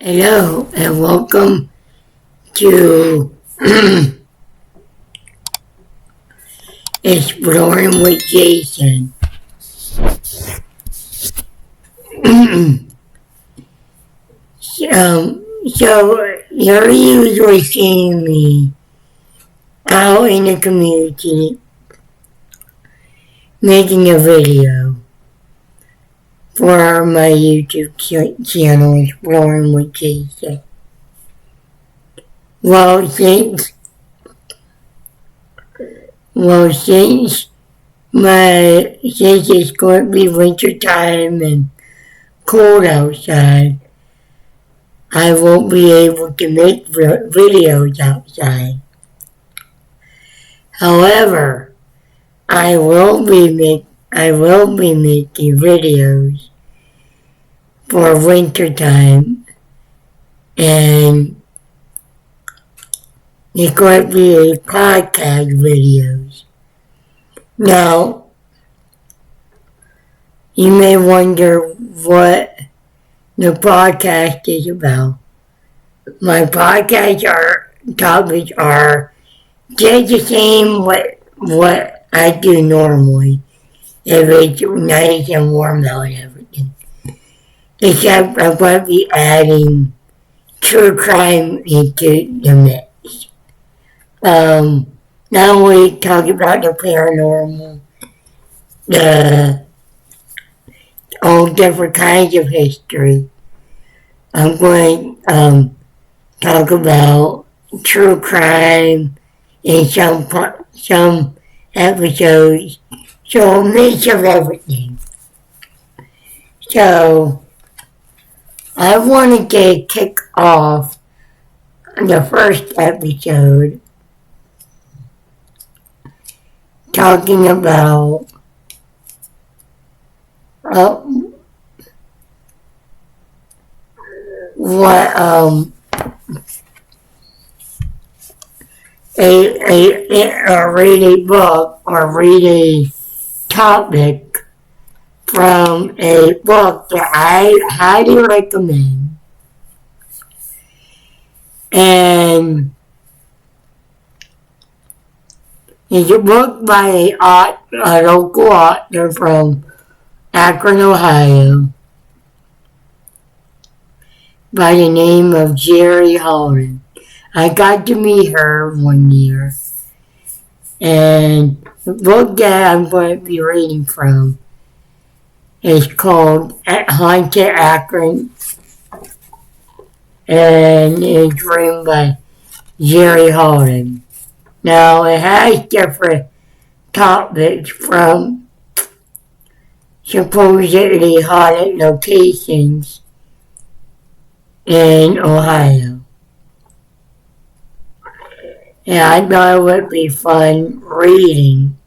Hello and welcome to Exploring with Jason. So you're usually seeing me out in the community making a video for my YouTube channel, Exploring with Jason. Well, since since it's going to be winter time and cold outside, I won't be able to make videos outside. However, I will be making videos for winter time, and it's going to be a podcast videos. Now, you may wonder what the podcast is about. My podcast topics are just the same what I do normally, if it's nice and warm out and everything. Except I'm going to be adding true crime into the mix. Now we talk about the paranormal, all different kinds of history. I'm going to talk about true crime in some episodes, so a mix of everything. So I wanted to kick off the first episode talking about what read a book or read a topic from a book that I highly recommend. And it's a book by a local author from Akron, Ohio, by the name of Jerry Holland. I got to meet her one year, and the book that I'm going to be reading from is called Haunted Akron, and it's written by Jerry Holland. Now, it has different topics from supposedly haunted locations in Ohio. And I thought it would be fun reading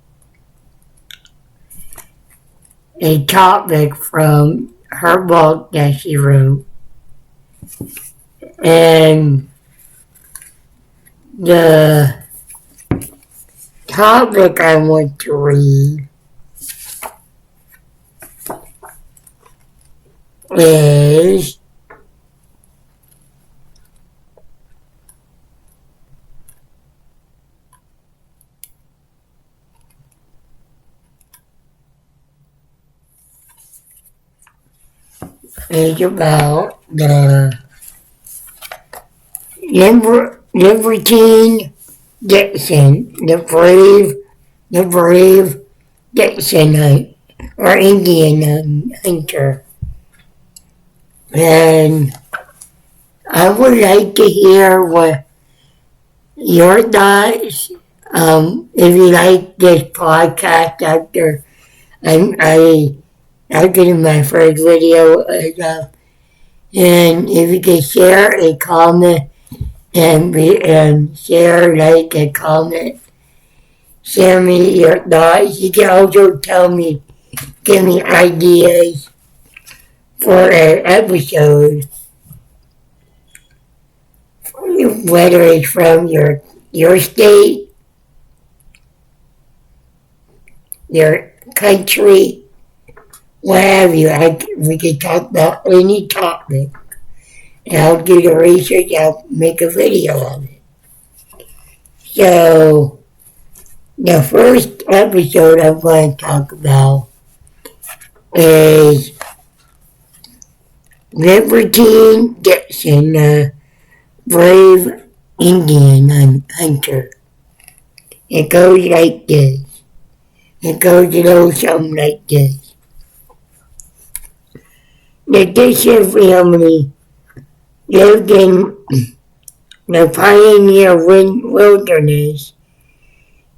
a topic from her book that she wrote. And the topic I want to read is about the Libertine Dixon, the brave Dixon or Indian hunter. And I would like to hear what your thoughts. If you like this podcast after I did my first video, and if you can share a comment and share, like, a comment, share me your thoughts. You can also give me ideas for an episode, whether it's from your state, your country, what have you. We can talk about any topic. I'll do the research, I'll make a video of it. So, the first episode I'm going to talk about is Libertine Dixon, a brave Indian hunter. It goes like this. It goes a little something like this. The Dixon family lived in the Pioneer Wilderness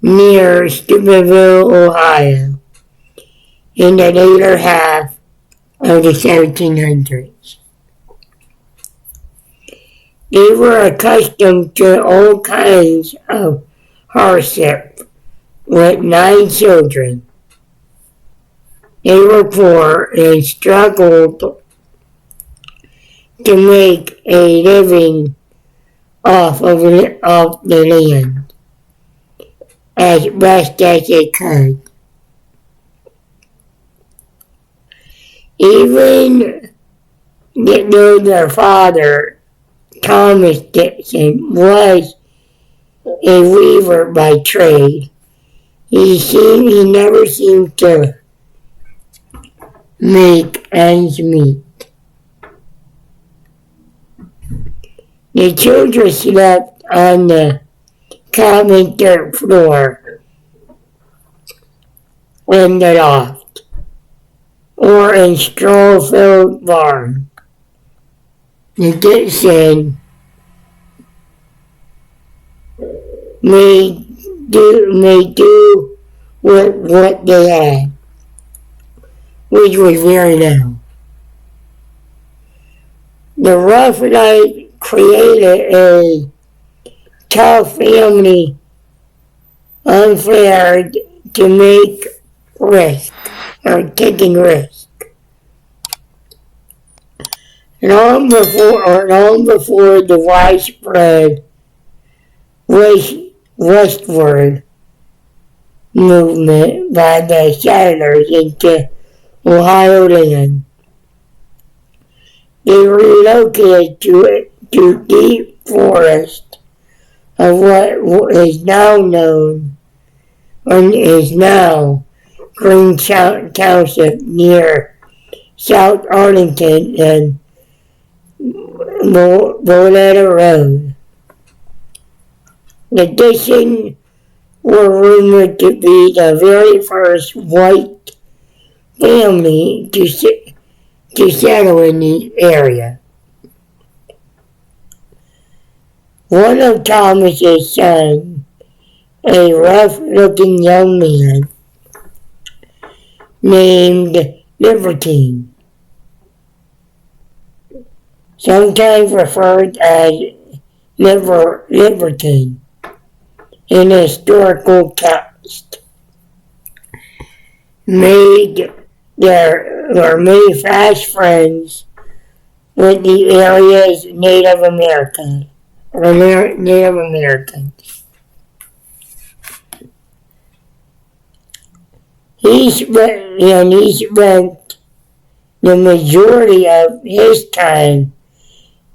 near Steubenville, Ohio, in the later half of the 1700s. They were accustomed to all kinds of hardship with 9 children. They were poor and struggled to make a living off the land as best as they could. Even though their father, Thomas Dixon, was a weaver by trade, he never seemed to make ends meet. The children slept on the cabin dirt floor in the loft or in straw-filled barn. The Dixon may do with what they had, which was very little. The rough life created a tough family unfair to make risk or taking risk. Long before the widespread westward movement by the settlers into Ohio land, they relocated to deep forest of what is now known and is now Green Township near South Arlington and Boletta Road. The Dixon were rumored to be the very first white family to settle in the area. One of Thomas's sons, a rough-looking young man named Libertine, sometimes referred as Libertine in historical text, made fast friends with the area's Native Americans. He spent the majority of his time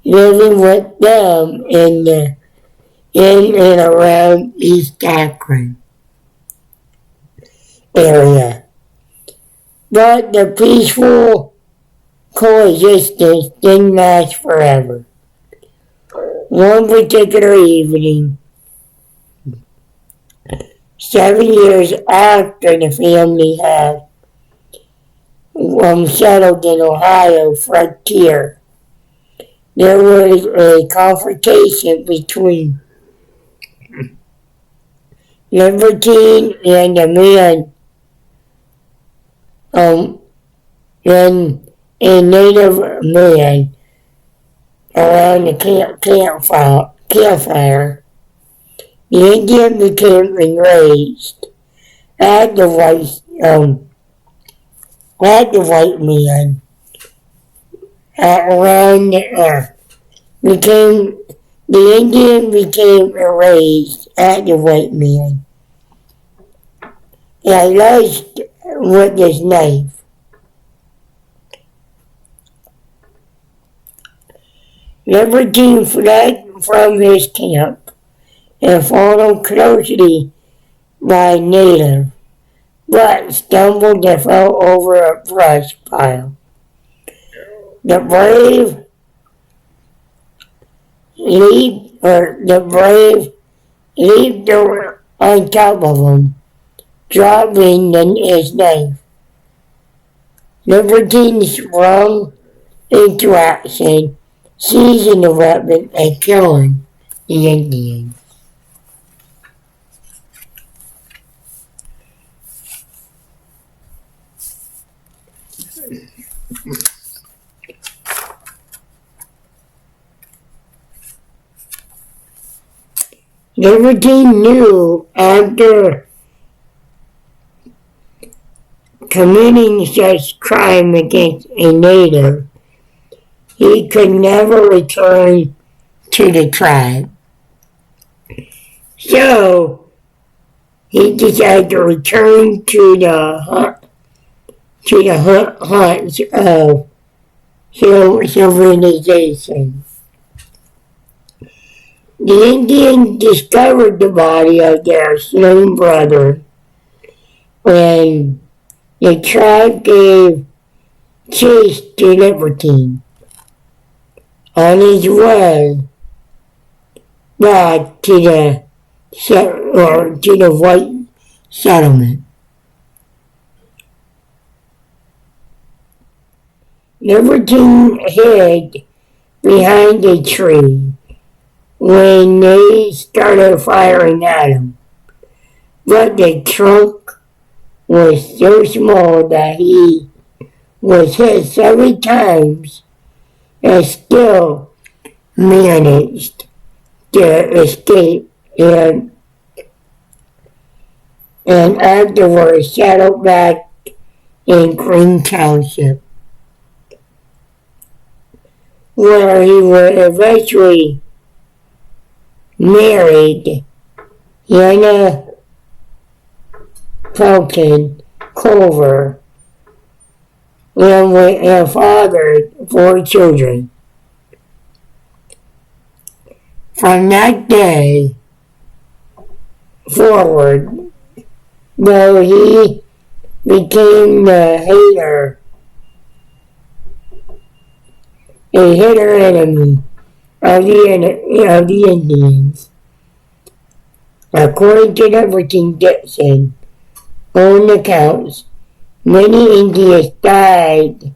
living with them in and around East Akron area. But the peaceful coexistence didn't last forever. One particular evening, 7 years after the family had settled in Ohio frontier, there was a confrontation between Libertine and a man, and a native man around the campfire. The Indian became enraged at the white man around the Indian became enraged at the white man and lashed with his knife. Libertine fled from his camp and followed closely by native, but stumbled and fell over a brush pile. The brave leaped on top of him, dropping his knife. Libertine sprung into action, seizing the weapon and killing the Indians. Libertine knew after committing such crime against a native, he could never return to the tribe. So he decided to return to the haunts of civilization. The Indians discovered the body of their slain brother, and the tribe gave chase to Libertine on his way back to the white settlement. Libertine hid behind a tree when they started firing at him, but the trunk was so small that he was hit 7 times and still managed to escape and afterwards settled back in Green Township, where he was eventually married Hannah Falcon Culver and fathered 4 children. From that day forward, though he became a hater enemy of the Indians. According to Libertine Dixon, own accounts, many Indians died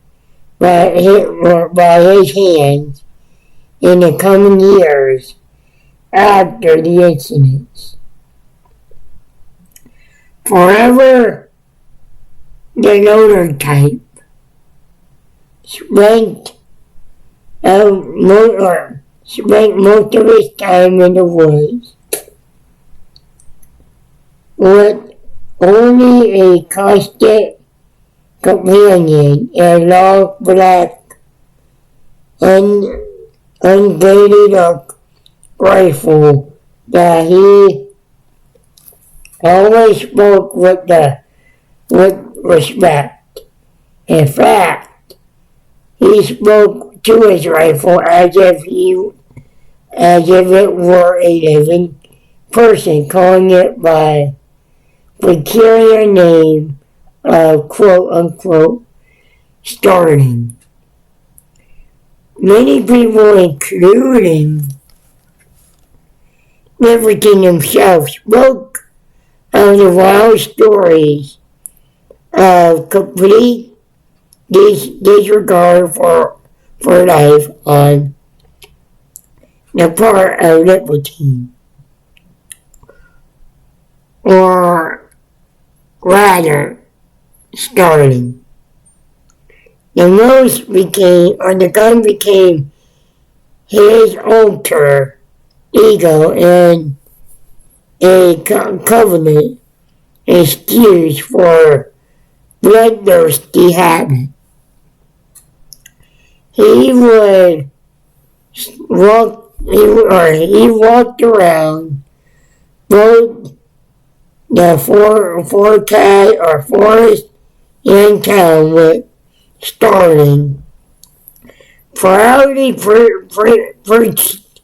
by his hands in the coming years after the incidents. Forever, the loner type spent most of his time in the woods with only a constant companion, a long black ungraded rifle that he always spoke with respect. In fact, he spoke to his rifle as if it were a living person, calling it by peculiar name of quote unquote starting. Many people, including Libertine himself, spoke of the wild stories of complete disregard for life on the part of Libertine, or rather, starting. The gun became his alter ego and a covenant excuse for bloodthirsty habit. He walked around both the forest and town with starting proudly perched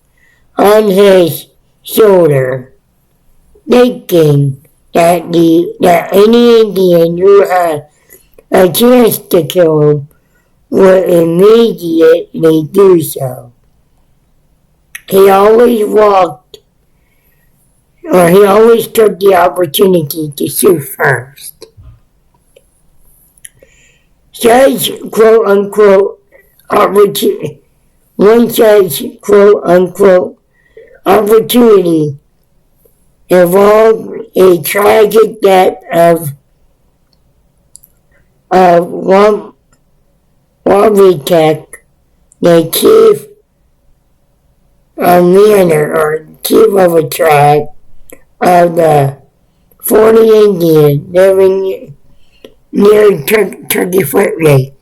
on his shoulder, thinking that any Indian who had a chance to kill him would immediately do so. He always took the opportunity to shoot first. Such quote unquote one such quote unquote opportunity involved a tragic death of Wabitek, the chief manor or chief of a tribe of the 40 Indians living near Turkey Foot Lake.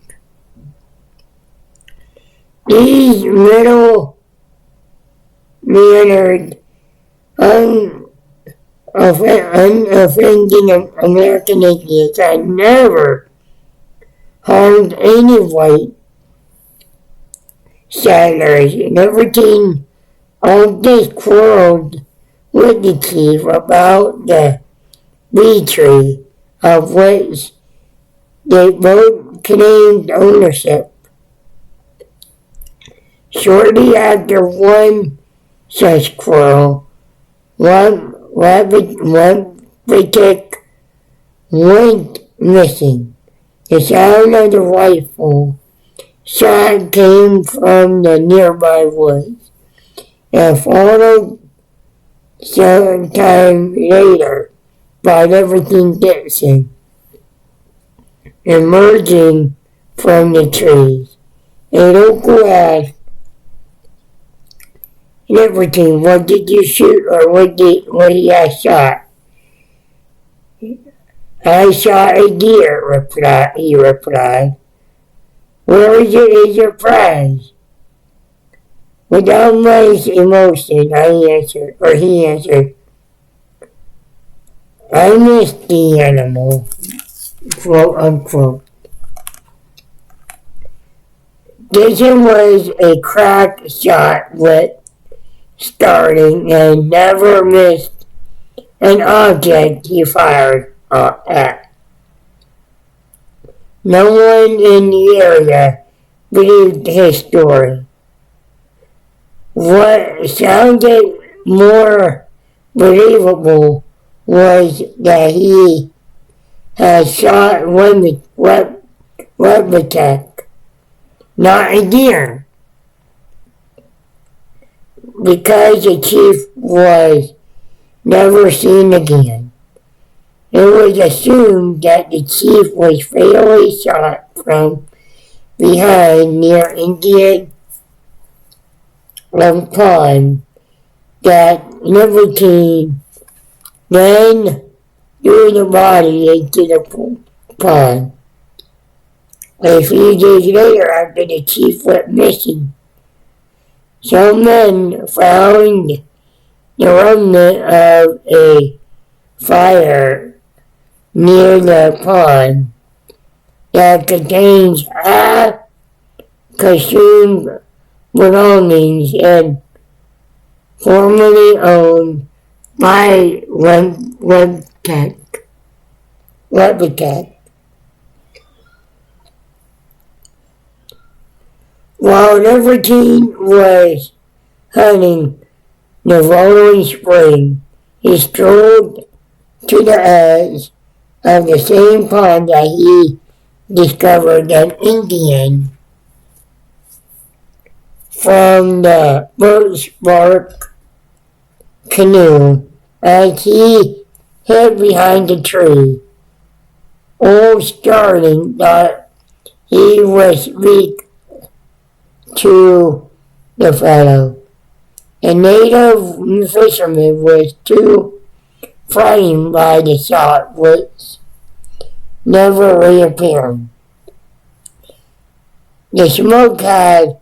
These middle-mannered, unoffending American Indians had never harmed any white settlers. Never seen all this quarreled with the chief about the tree of which they both claimed ownership. Shortly after one such quarrel, one Wabitek went missing. The sound of the rifle shot came from the nearby woods and followed some time later by Everything Dixon emerging from the trees. A local asked, Everything, what did you shoot or what he had shot? I shot a deer, he replied. Where is your prize? Without much emotion, he answered, I missed the animal, quote unquote. Dixon was a crack shot with starting and never missed an object he fired at. No one in the area believed his story. What sounded more believable was that he had shot Wabitek, not a deer, because the chief was never seen again. It was assumed that the chief was fatally shot from behind near Indian Pond, that Libertine then threw the body into the pond. A few days later, after the chief went missing, some men found the remnant of a fire near the pond that contains half-consumed belongings and formerly owned by Wabitek. While Libertine was hunting the following spring, he strolled to the edge of the same pond that he discovered an Indian from the birch bark canoe as he hid behind the tree. Old Starling thought he would speak to the fellow. A native fisherman was too frightened by the shot, which never reappeared. The smoke had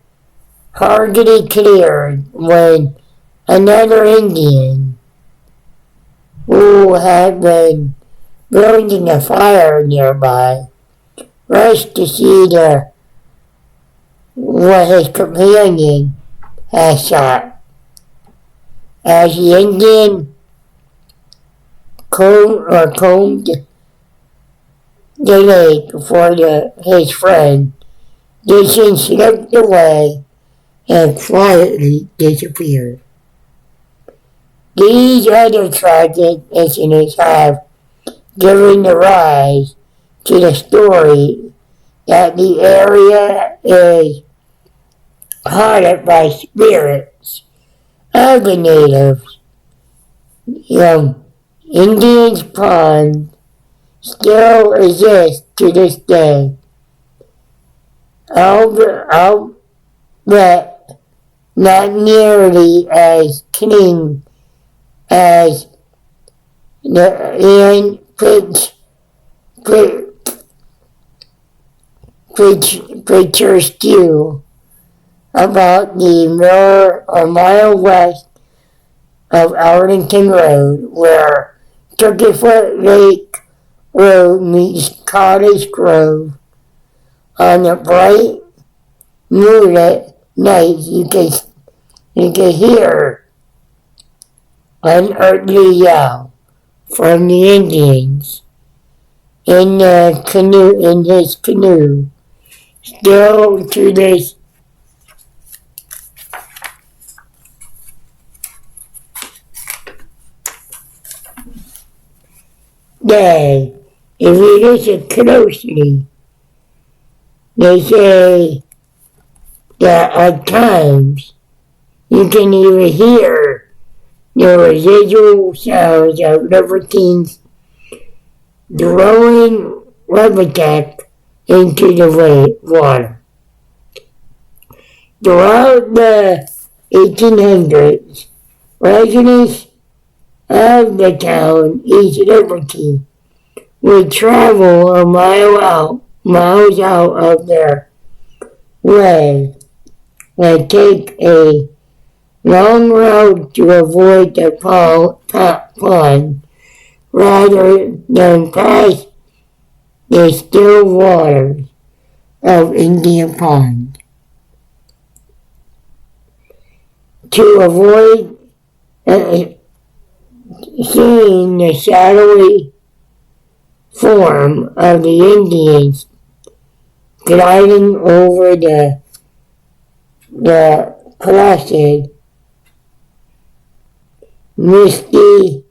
hardly cleared when another Indian, who had been building a fire nearby, rushed to see the what his companion had shot. As the Indian combed the lake for his friend, Jason slipped away and quietly disappeared. These other tragic incidents have given the rise to the story that the area is haunted by spirits of the natives. Indians Pond still exists to this day, albeit not nearly as clean as the preachers do about the mile west of Arlington Road, where Turkeyfoot Lake Road meets Cottage Grove. On a bright, moonlit night, you can hear an earthly yell from the Indians in his canoe. Still to this day, if you listen closely, they say that at times you can even hear the residual sounds of libertines throwing rubberneck into the water. Throughout the 1800s, residents of the town East Liberty would travel miles out of their way and take a long route to avoid the pond rather than pass the still waters of Indian Pond. To avoid seeing the shadowy form of the Indians gliding over the placid, misty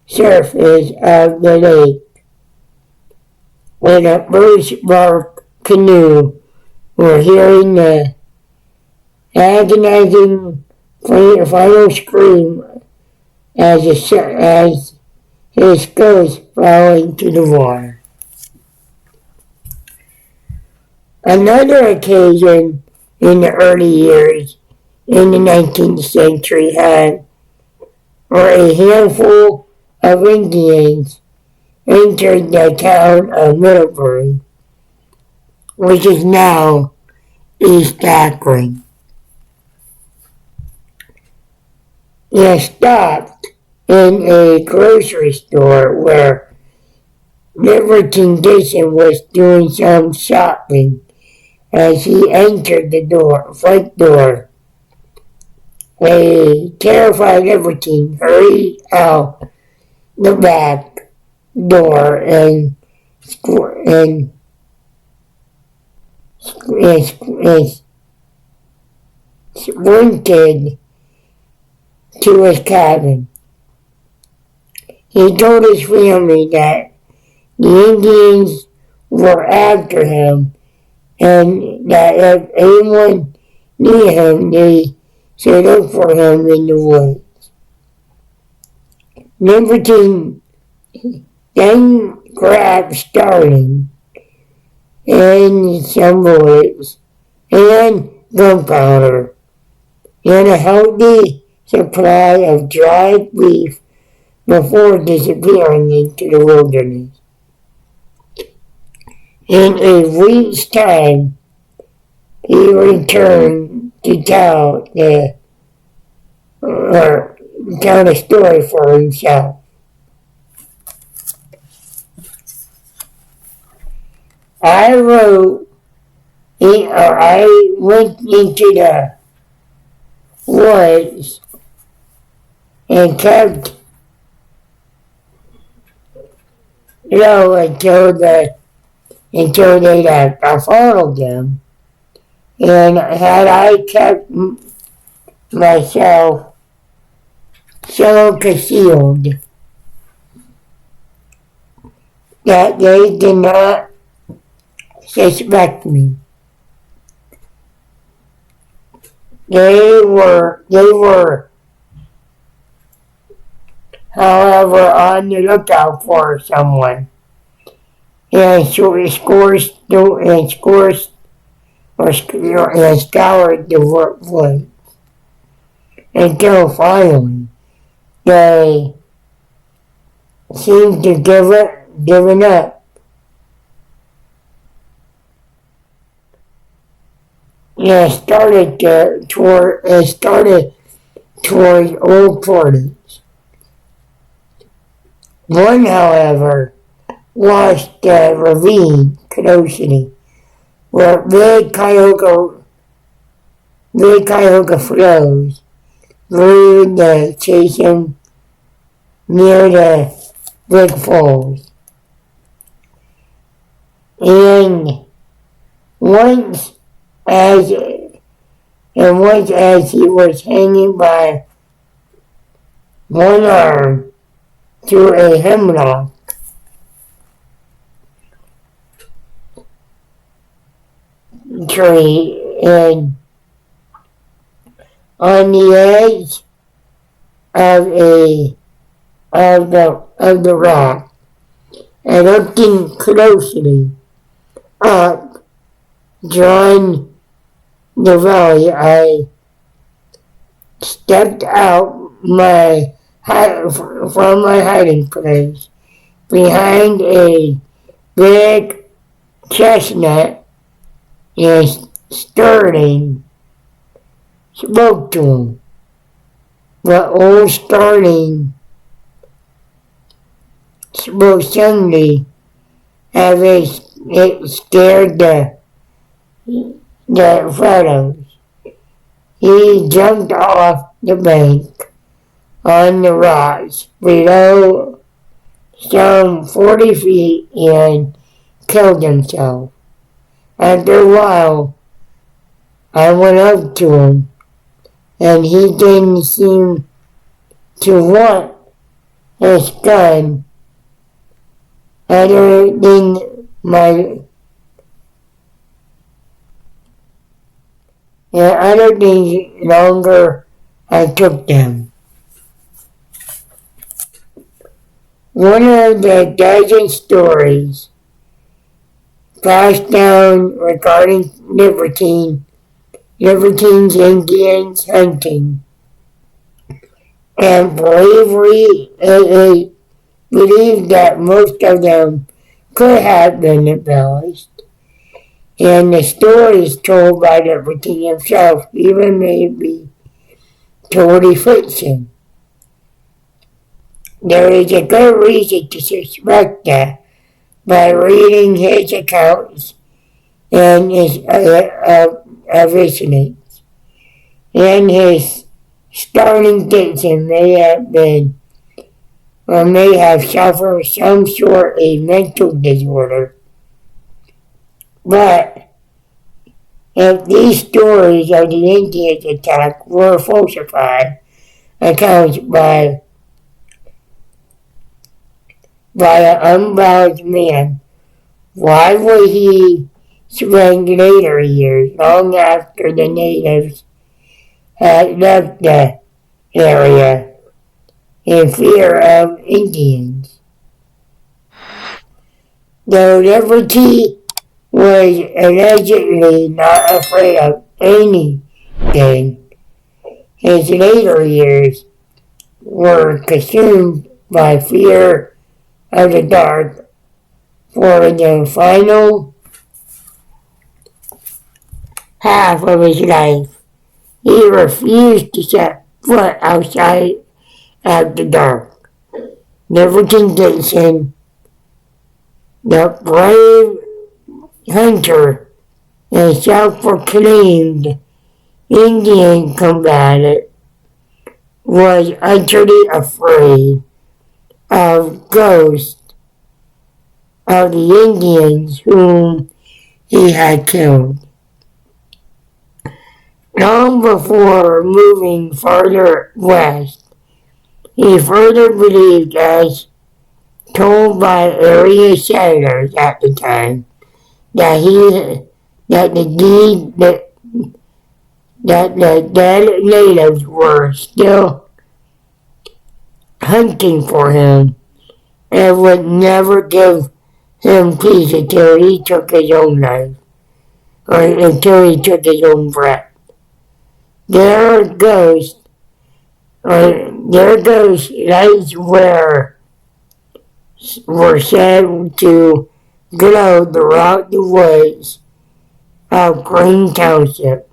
surface of the lake in a birch-bark canoe, we're hearing the agonizing final scream as his ghost falling to the water. Another occasion in the early years in the 19th century had where a handful of Indians entered the town of Middlebury, which is now East Akron. They stopped in a grocery store where Libertine Jason was doing some shopping. As he entered the front door, a terrified Libertine hurried out the back door and sprinted to his cabin. He told his family that the Indians were after him and that if anyone near him, they should look for him in the woods. Libertine then grabbed Starling and some bullets and gunpowder and a healthy supply of dried beef before disappearing into the wilderness. In a week's time, he returned to tell the story for himself. I wrote I went into the woods and kept, until they left. I followed them. And had I kept myself so concealed that they did not suspect me. They were, however, on the lookout for someone, and scoured the woods until finally they seemed to given up. And started toward old quarters. One, however, watched the ravine closely, where big Cuyahoga flows through the station near the Big Falls. And once as he was hanging by one arm to a hemlock tree, and on the edge of the rock, and looking closely up, drawing the valley, I stepped out from my hiding place behind a big chestnut and spoke to him. But old Starling spoke suddenly, as it scared the fellows. He jumped off the bank on the rocks below some 40 feet and killed himself. After a while, I went up to him, and he didn't seem to want his gun other than other things longer I took them. One of the dozen stories passed down regarding Libertines, Indians hunting, and bravery, believed that most of them could have been embellished, and the stories told by Libertine himself even may be totally fiction. There is a good reason to suspect that by reading his accounts and his incidents, and his starting Dixon may have suffered some sort of mental disorder. But if these stories of the Indians attack were falsified accounts by an unbound man, why would he spend later years, long after the natives had left the area, in fear of Indians? Though Liberty was allegedly not afraid of anything, his later years were consumed by fear of the dark. For the final half of his life, he refused to set foot outside of the dark. Liberty Dixon, the brave hunter a self-proclaimed Indian combatant, was utterly afraid of ghosts of the Indians whom he had killed. Long before moving farther west, he further believed, as told by area settlers at the time, that the dead natives were still hunting for him and would never give him peace until he took his own life, or until he took his own breath. Their ghosts, lights were said to glow throughout the woods of Green Township.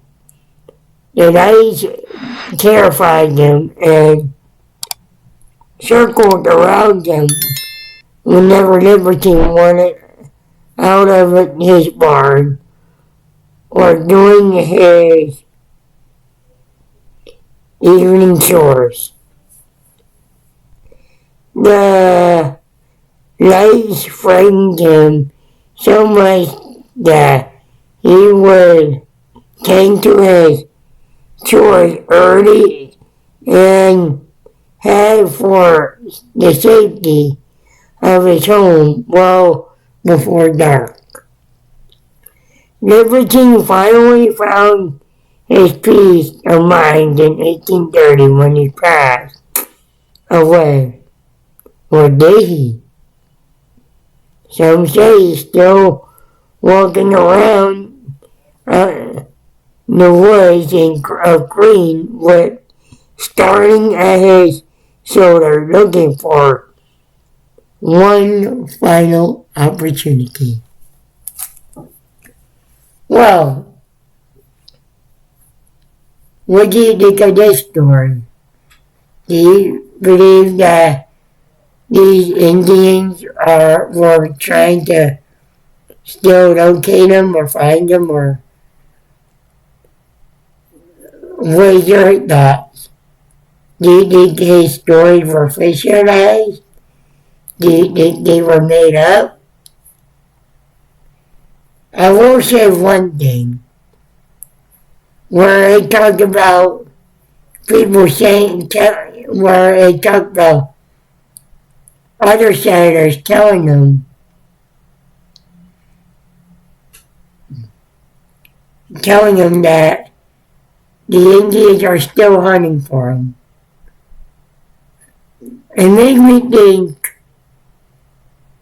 The lights terrified them and circled around him whenever Libertine wanted out of his barn or doing his evening chores. The lights frightened him so much that he would tend to his chores early and head for the safety of his home well before dark. Libertine finally found his peace of mind in 1830 when he passed away. Or did he? Some say he's still walking around the woods of Green with starting at his shoulder looking for one final opportunity. Well, what do you think of this story? Do you believe that these Indians were trying to still locate him or find him, or what is your thoughts? Do you think his stories were fictionalized? Do you think they were made up? I will say one thing, where they talk about people saying, where they talk about other senators telling them that the Indians are still hunting for him. It made me think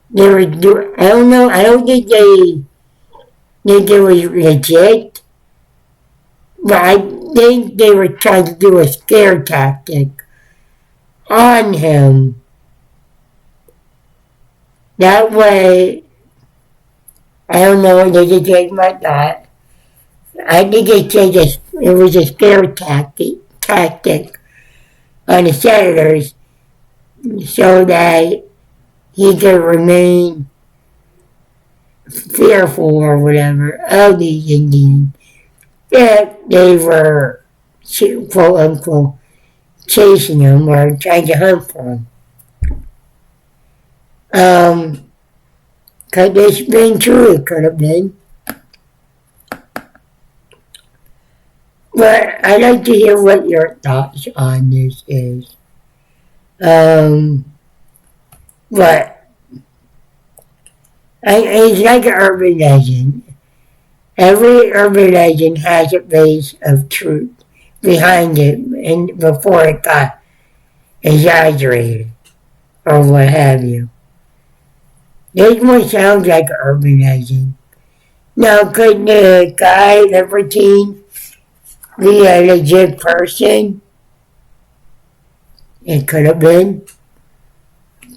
they were doing, I don't know, I don't think it was legit, but I think they were trying to do a scare tactic on him. That way, I don't know, they could take my thought. I think it was a scare tactic on the senators so that he could remain fearful or whatever of the Indians if they were, quote unquote, chasing him or trying to hunt for him. Could this been true? It could have been. But I'd like to hear what your thoughts on this is. But it's like an urban legend. Every urban legend has a base of truth behind it, and before it got exaggerated or what have you. This one sounds like an urban legend. Now, could the guy Libertine be a legit person? It could have been.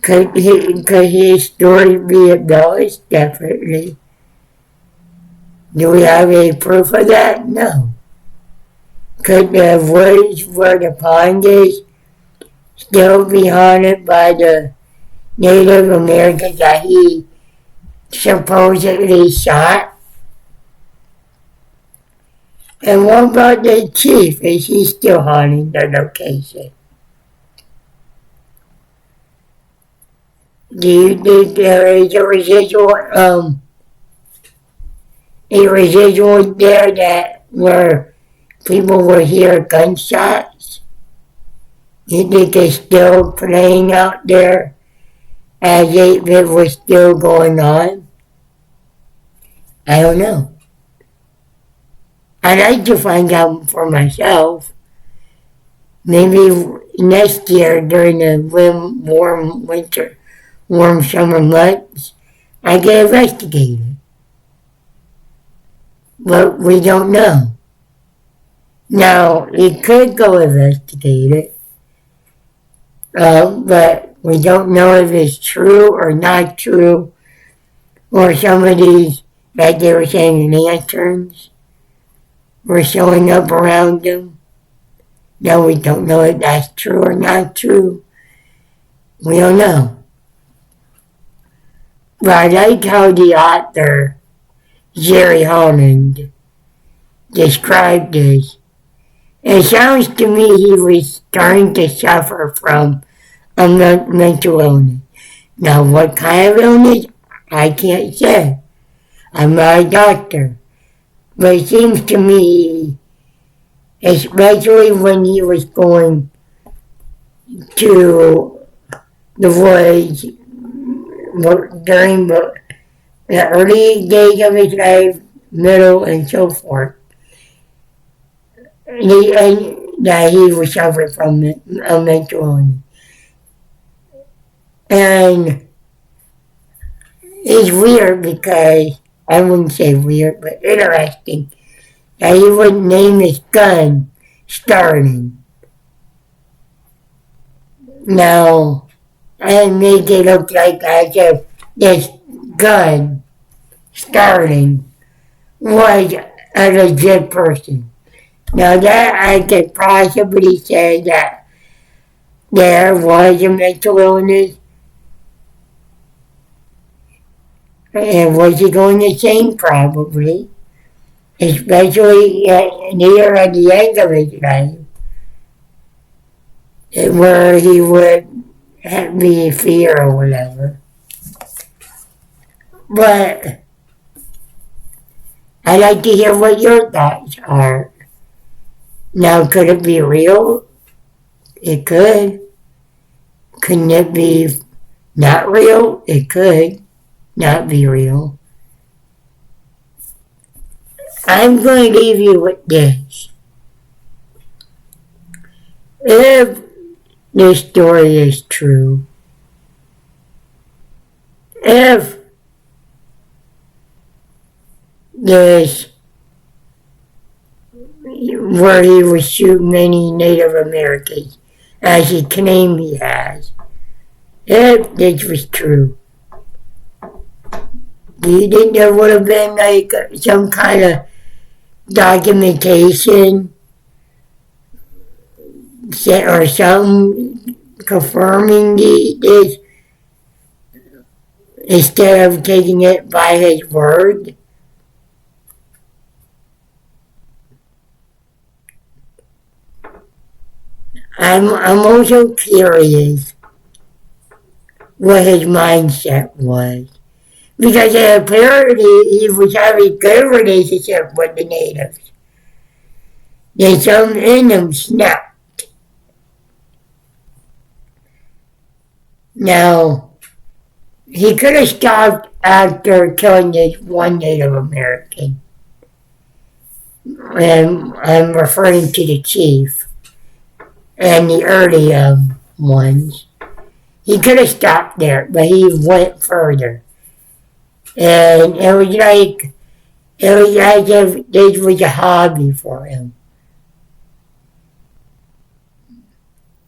Could his story be embellished? Definitely. Do we have any proof of that? No. Could the woods where the pond is still be haunted by the Native Americans that he supposedly shot? And what about the chief? Is he still haunting the location? Do you think there is a residual there that where people will hear gunshots? You think it's still playing out there as if it was still going on? I don't know. I'd like to find out for myself. Maybe next year during the warm summer months, I get investigated. But we don't know. Now, we could go investigate it, but we don't know if it's true or not true, or some of these, like they were saying, lanterns were showing up around them. No, we don't know if that's true or not true. We don't know. But I like how the author, Jerry Holland, described this. It sounds to me he was starting to suffer from a mental illness. Now, what kind of illness? I can't say. I'm not a doctor. But it seems to me, especially when he was going to the woods during the early days of his life, middle, and so forth, that he was suffering from a mental illness. And it's weird because, I wouldn't say weird, but interesting, that he would name his gun Starling. Now, I make it look like as if this gun, Starling, was a legit person. Now that I could possibly say that there was a mental illness, and was he going insane? Probably. Especially near at the end of his life, where he would be fear or whatever. But I'd like to hear what your thoughts are. Now, could it be real? It could. Couldn't it be not real? It could not be real. I'm going to leave you with this. If this story is true, if this, where he would shoot many Native Americans, as he claimed he has, if this was true, do you think there would have been like some kind of documentation or something confirming this instead of taking it by his word? I'm also curious what his mindset was. Because apparently he was having a good relationship with the natives. Then some in them snapped. Now, he could have stopped after killing this one Native American. And I'm referring to the chief and the early ones. He could have stopped there, but he went further. And it was like if this was a hobby for him.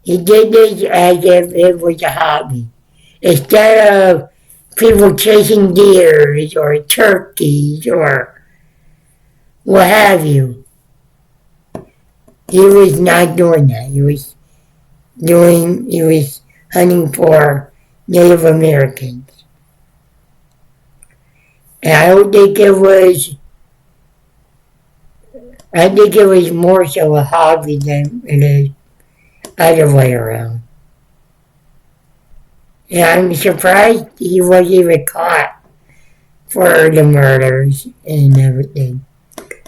He did this as if it was a hobby. Instead of people chasing deers or turkeys or what have you, he was not doing that. He was hunting for Native Americans. And I don't think it was I think it was more so a hobby than it is other way around. And I'm surprised he was even caught for the murders and everything.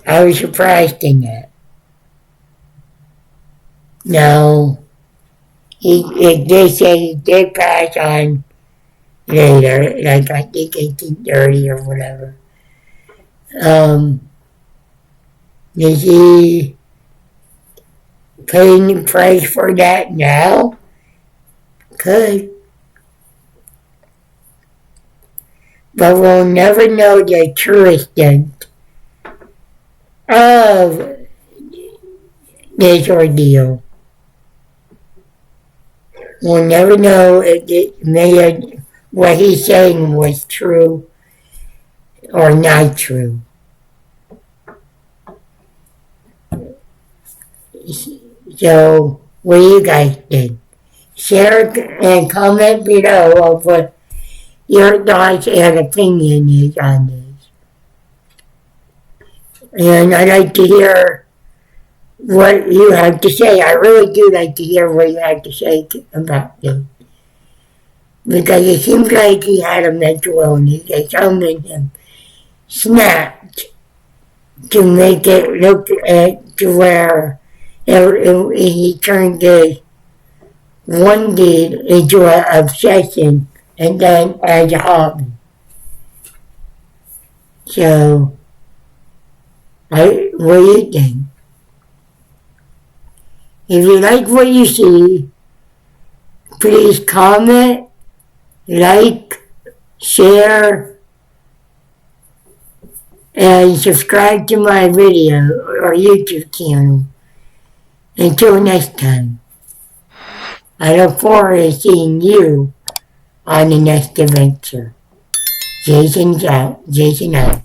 I was surprised in that. No, they say he did pass on later, like I think 1830 or whatever. Is he paying the price for that now? Could. But we'll never know the true extent of this ordeal. We'll never know if what he's saying was true or not true. So, what do you guys think? Share and comment below of what your thoughts and opinion is on this. And I'd like to hear what you have to say. I really do like to hear what you have to say about this. Because it seems like he had a mental illness that summoned him snapped to make it look at to where he turned this one deed into an obsession and then as a hobby. So, what do you think? If you like what you see, please comment, like, share, and subscribe to my video or YouTube channel. Until next time, I look forward to seeing you on the next adventure. Jason out.